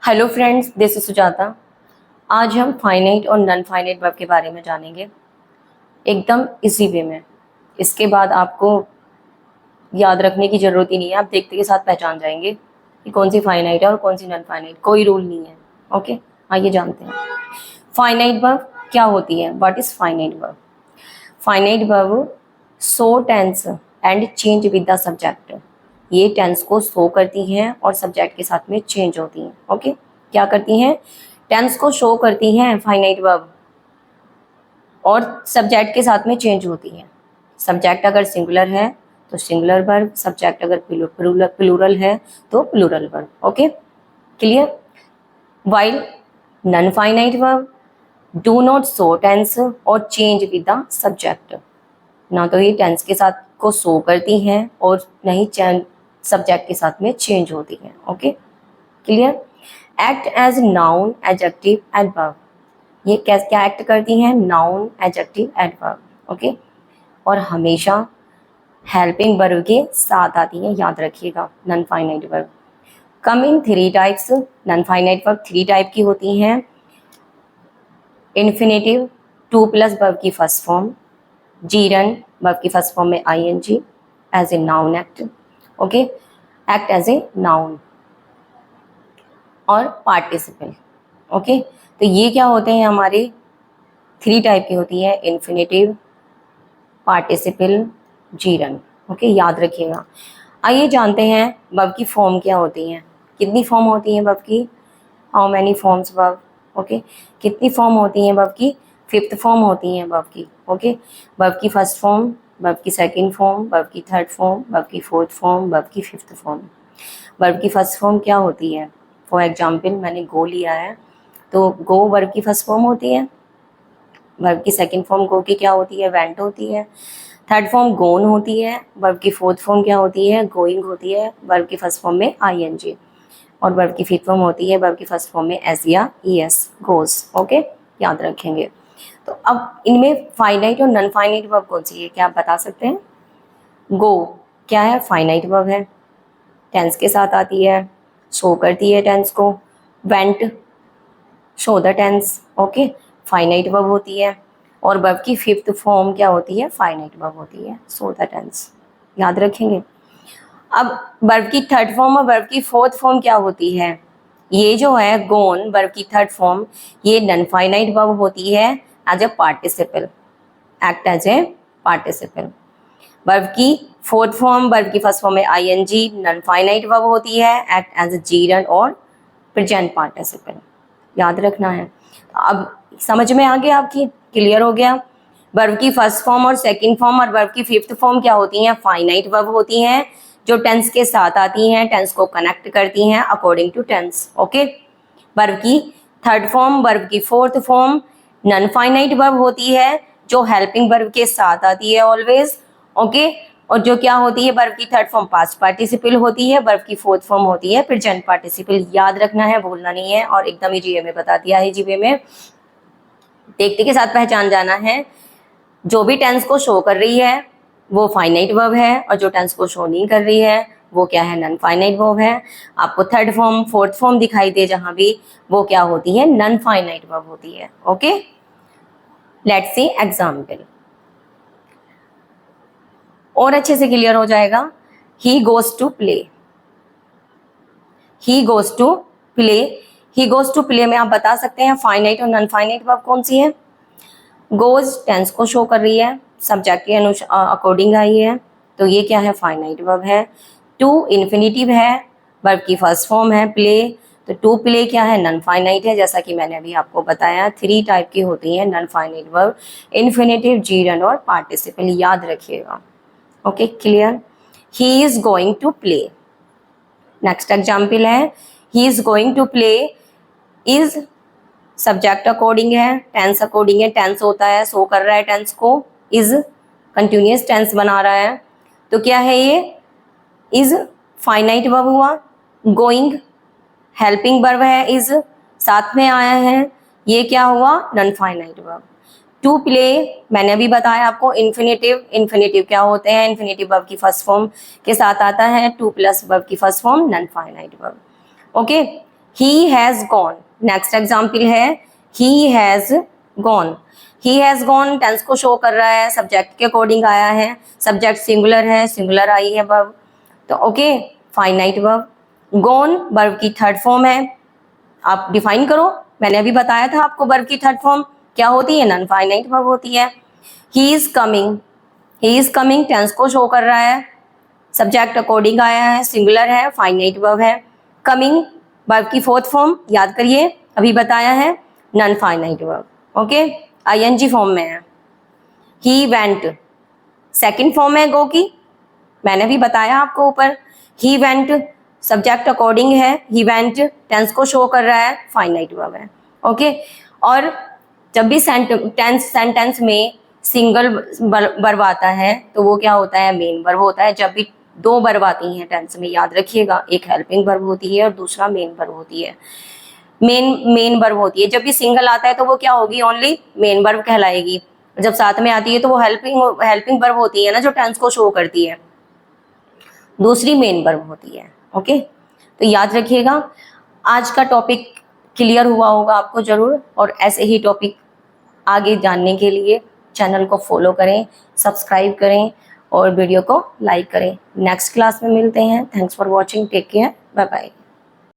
Hello friends, this is Sujata. आज हम finite और नॉन फाइनाइट वर्ब के बारे में जानेंगे एकदम इजी वे में। इसके बाद आपको याद रखने की ज़रूरत ही नहीं है, आप देखते के साथ पहचान जाएंगे कि कौन सी फाइनाइट है और कौन सी नॉन फाइनाइट। कोई रूल नहीं है। ओके, आइए जानते हैं फाइनाइट वर्ब क्या होती है। What is finite verb? Finite verb show tense and change with the subject. ये टेंस को शो करती हैं और सब्जेक्ट के साथ में चेंज होती हैं। ओके, क्या करती हैं? टेंस को शो करती हैं फाइनाइट वर्ब और सब्जेक्ट के साथ में चेंज होती हैं। सब्जेक्ट अगर सिंगुलर है तो सिंगुलर वर्ब, सब्जेक्ट अगर प्लूरल है तो plural verb. Okay, clear? While non finite verb do not show tense और चेंज विद द सब्जेक्ट। ना तो ये टेंस के साथ को शो करती हैं और ना ही सब्जेक्ट के साथ में चेंज होती हैं। Okay, clear? Act as noun, adjective, adverb. ये क्या एक्ट करती हैं? Noun, adjective, adverb. ओके, और हमेशा हेल्पिंग वर्ब के साथ आती हैं, याद रखिएगा। Non finite verb come in 3 types. Non finite verb 3 type की होती हैं। इन्फिनेटिव, 2 प्लस वर्ब की फर्स्ट फॉर्म, जीरन वर्ब की फर्स्ट फॉर्म में ing as a noun act. Okay, act as a noun, और पार्टिसिपल। ओके, तो ये क्या होते हैं? हमारे 3 टाइप की होती है, इन्फिनेटिव, पार्टिसिपल, जीरन। ओके, याद रखिएगा। आइए जानते हैं वर्ब की फॉर्म क्या होती हैं। कितनी फॉर्म होती हैं वर्ब की? How many forms verb? Okay, कितनी फॉर्म होती हैं वर्ब की? 5th फॉर्म होती हैं वर्ब की। ओके, वर्ब की फर्स्ट फॉर्म, वर्ब की सेकंड फॉर्म, वर्ब की थर्ड फॉर्म, वर्ब की फोर्थ फॉर्म, वर्ब की 5th फॉर्म। वर्ब की फर्स्ट फॉर्म क्या होती है? फॉर एग्जाम्पल मैंने गो लिया है, तो गो वर्ब की फर्स्ट फॉर्म होती है। वर्ब की सेकंड फॉर्म गो की क्या होती है? वेंट होती है। थर्ड फॉर्म गोन होती है। वर्ब की फोर्थ फॉर्म क्या होती है? गोइंग होती है। वर्ब की फर्स्ट फॉर्म में ing, और वर्ब की 5th फॉर्म होती है वर्ब की फर्स्ट फॉर्म में एस या es, गोज। ओके, याद रखेंगे। तो अब इनमें फाइनाइट और नॉन फाइनाइट वर्ब कौन सी है, क्या आप बता सकते हैं? गो क्या है? फाइनाइट वर्ब है, टेंस के साथ आती है, शो करती है टेंस को। Went show the tense. Okay, finite verb होती है, और वर्ब की 5th फॉर्म क्या होती है? फाइनाइट वर्ब होती है, शो द टेंस। याद रखेंगे। अब वर्ब की थर्ड फॉर्म और वर्ब की 4th फॉर्म क्या होती है? ये जो है गोन वर्ब की थर्ड फॉर्म, ये नॉन फाइनाइट वर्ब होती है as a participle, act as a participle. Verb की 4th फॉर्म वर्ब की फर्स्ट फॉर्म में ing, नॉन फाइनाइट वर्ब होती है, एक्ट एज ए जीरन और प्रेजेंट पार्टिसिपल। याद रखना है। अब समझ में आ गया आपकी? क्लियर हो गया? वर्ब की फर्स्ट फॉर्म और सेकंड फॉर्म और वर्ब की 5th फॉर्म क्या होती हैं? फाइनाइट वर्ब होती हैं, जो टेंस के साथ आती हैं, टेंस को कनेक्ट करती हैं according to tense. Okay, verb की थर्ड फॉर्म वर्ब की 4th form non finite verb होती है, जो हेल्पिंग वर्ब के साथ आती है ऑलवेज। ओके, और जो क्या होती है? वर्ब की थर्ड फॉर्म पास्ट पार्टिसिपल होती है, वर्ब की 4th फॉर्म होती है प्रेजेंट पार्टिसिपल। याद रखना है, भूलना नहीं है, और एकदम ही जीए में बता दिया है, जीवे में देखते के साथ पहचान जाना है। जो भी टेंस को शो कर रही है वो फाइनाइट वर्ब है, और जो टेंस को शो नहीं कर रही है वो क्या है? नॉन फाइनाइट वर्ब है। आपको थर्ड फॉर्म 4th फॉर्म दिखाई दे जहां भी, वो क्या होती है? नॉन फाइनाइट वर्ब होती है। ओके, लेट्स सी एग्जाम्पल, और अच्छे से क्लियर हो जाएगा। He goes to play, he goes to play. He goes to play में आप बता सकते हैं फाइनाइट और नॉन फाइनाइट वर्ब कौन सी है? गोज टेंस को शो कर रही है, सब्जेक्ट के अकॉर्डिंग आई है, तो ये क्या है? फाइनाइट वर्ब है। टू इन्फिनेटिव है, वर्ब की फर्स्ट फॉर्म है प्ले, तो टू प्ले क्या है? नॉन फाइनाइट है, जैसा कि मैंने अभी आपको बताया। 3 टाइप की होती हैं non finite verb, infinitive, gerund और पार्टिसिपल। याद रखिएगा। Okay, clear? He is going to play. Next example है, he is going to play. Is subject according है, टेंस अकॉर्डिंग है, टेंस होता है, शो कर रहा है टेंस को, इज कंटिन्यूस टेंस बना रहा है, तो क्या है ये? इज फाइनाइट वर्ब हुआ। गोइंग हेल्पिंग वर्ब है, इज साथ में आया है, ये क्या हुआ? Non finite verb. To play मैंने अभी बताया आपको, इन्फिनेटिव। इन्फिनेटिव क्या होते हैं? इन्फिनेटिव वर्ब की फर्स्ट फॉर्म के साथ आता है, 2 प्लस वर्ब की first form, non finite verb. Okay, he has gone, next example है he has gone. He has gone tense को शो कर रहा है, सब्जेक्ट के अकॉर्डिंग आया है, सब्जेक्ट सिंगुलर है, सिंगुलर आई है वर्ब, तो okay finite verb. Gone verb की थर्ड फॉर्म है, आप डिफाइन करो, मैंने अभी बताया था आपको वर्ब की थर्ड फॉर्म क्या होती है, नॉन फाइनाइट वर्ब होती है। He is coming, he is coming tense को शो कर रहा है, सब्जेक्ट अकॉर्डिंग आया है, सिंगुलर है, फाइनाइट वर्ब है। कमिंग वर्ब की फोर्थ फॉर्म याद करिए, अभी बताया है, non finite verb, okay ING form में है। ही वेंट सेकंड फॉर्म है गो की, मैंने भी बताया आपको ऊपर। ही वेंट सब्जेक्ट अकॉर्डिंग है, ही वेंट टेंस को शो कर रहा है, फाइनाइट वर्ब है, ओके। और जब भी सेंटेंस में सिंगल वर्ब आता है तो वो क्या होता है, मेन वर्ब होता है। जब भी दो वर्ब आती हैं टेंस में याद रखिएगा, एक हेल्पिंग वर्ब होती है और दूसरा मेन वर्ब होती है, मेन वर्ब होती है। जब भी सिंगल आता है तो वो क्या होगी, ओनली मेन वर्ब कहलाएगी। जब साथ में आती है तो वो हेल्पिंग वर्ब होती है ना, जो टेंस को शो करती है, दूसरी मेन वर्ब होती है, ओके। तो याद रखिएगा, आज का टॉपिक क्लियर हुआ होगा आपको जरूर, और ऐसे ही टॉपिक आगे जानने के लिए चैनल को फॉलो करें, सब्सक्राइब करें और वीडियो को लाइक करें। नेक्स्ट क्लास में मिलते हैं। Thanks for watching, take care, bye bye.